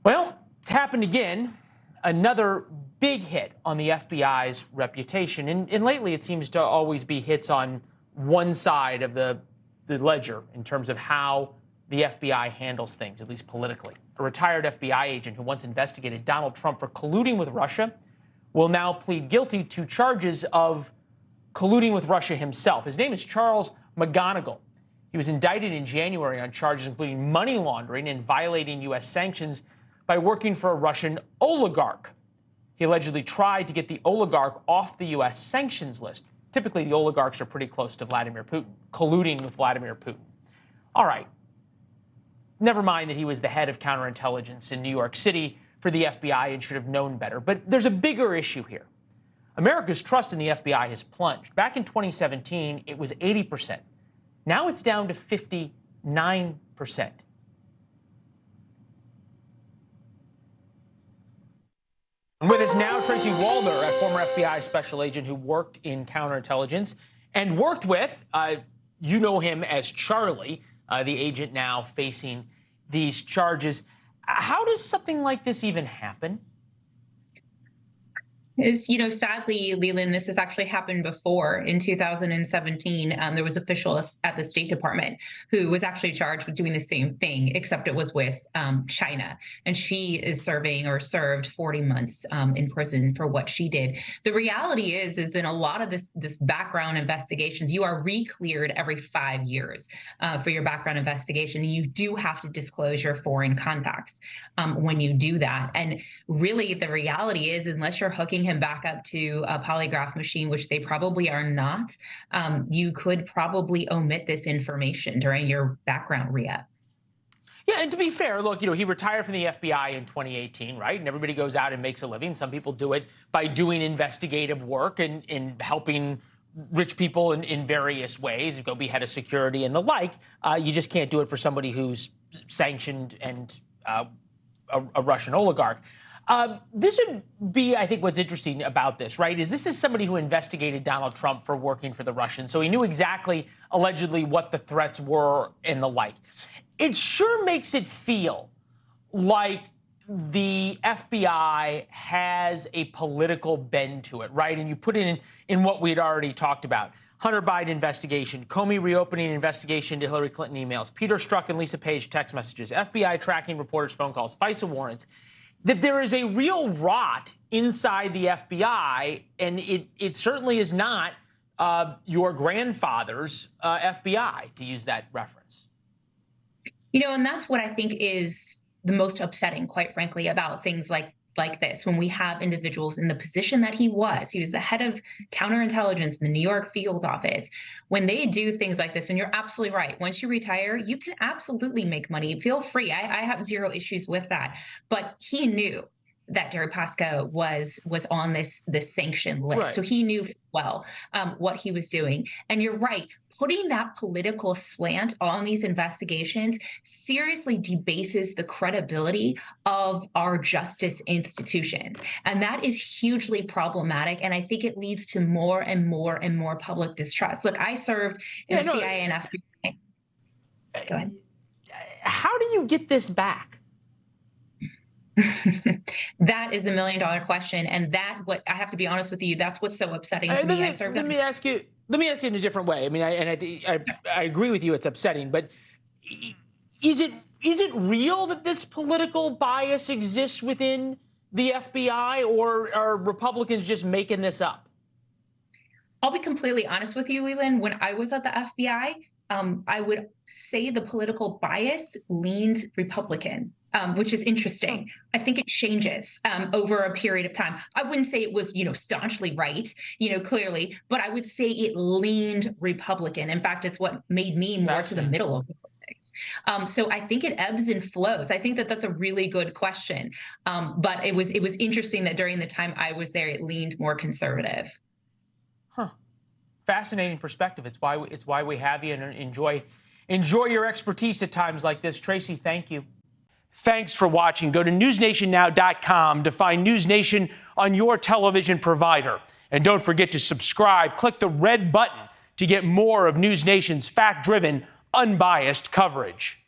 Well, it's happened again. Another big hit on the FBI's reputation. And lately, it seems to always be hits on one side of the ledger in terms of how the FBI handles things, at least politically. A retired FBI agent who once investigated Donald Trump for colluding with Russia will now plead guilty to charges of colluding with Russia himself. His name is Charles McGonigal. He was indicted in January on charges including money laundering and violating U.S. sanctions by working for a Russian oligarch. He allegedly tried to get the oligarch off the U.S. sanctions list. Typically, the oligarchs are pretty close to Vladimir Putin, colluding with Vladimir Putin. All right. Never mind that he was the head of counterintelligence in New York City for the FBI and should have known better. But there's a bigger issue here. America's trust in the FBI has plunged. Back in 2017, it was 80%. Now it's down to 59%. And with us now, Tracy Walder, a former FBI special agent who worked in counterintelligence and worked with, you know him as Charlie, the agent now facing these charges. How does something like this even happen? Sadly, Leland, this has actually happened before. In 2017, there was officials at the State Department who was actually charged with doing the same thing, except it was with China. And she is serving or served 40 months in prison for what she did. The reality is in a lot of this background investigations, you are re-cleared every 5 years for your background investigation. You do have to disclose your foreign contacts when you do that. And really, the reality is, unless you're hooking him back up to a polygraph machine, which they probably are not, you could probably omit this information during your background re-up. Yeah, and to be fair, look, he retired from the FBI in 2018, right? And everybody goes out and makes a living. Some people do it by doing investigative work and helping rich people in various ways, go be head of security and the like. You just can't do it for somebody who's sanctioned and a Russian oligarch. This would be, I think, what's interesting about this, right, is this is somebody who investigated Donald Trump for working for the Russians. So he knew exactly, allegedly, what the threats were and the like. It sure makes it feel like the FBI has a political bend to it, right? And you put it in what we had already talked about. Hunter Biden investigation, Comey reopening investigation into Hillary Clinton emails, Peter Strzok and Lisa Page text messages, FBI tracking reporters' phone calls, FISA warrants. That there is a real rot inside the FBI, and it certainly is not your grandfather's FBI, to use that reference. And that's what I think is the most upsetting, quite frankly, about things like this, when we have individuals in the position that he was the head of counterintelligence in the New York field office. When they do things like this, and you're absolutely right, once you retire, you can absolutely make money. Feel free. I have zero issues with that. But he knew that Deripaska was on this sanction list. Right. So he knew well what he was doing. And you're right, putting that political slant on these investigations seriously debases the credibility of our justice institutions. And that is hugely problematic. And I think it leads to more and more and more public distrust. Look, I served in the CIA and FBI. Go ahead. How do you get this back? That is $1 million question, and what I have to be honest with you, that's what's so upsetting to me. Let me ask you in a different way. I mean, I agree with you; it's upsetting, but is it real that this political bias exists within the FBI, or are Republicans just making this up? I'll be completely honest with you, Leland. When I was at the FBI, I would say the political bias leaned Republican. Which is interesting. I think it changes over a period of time. I wouldn't say it was, staunchly right, clearly, but I would say it leaned Republican. In fact, it's what made me more to the middle of the politics. So I think it ebbs and flows. I think that's a really good question. But it was interesting that during the time I was there, it leaned more conservative. Huh. Fascinating perspective. It's why we have you, and enjoy your expertise at times like this. Tracy, thank you. Thanks for watching. Go to newsnationnow.com to find NewsNation on your television provider. And don't forget to subscribe. Click the red button to get more of NewsNation's fact-driven, unbiased coverage.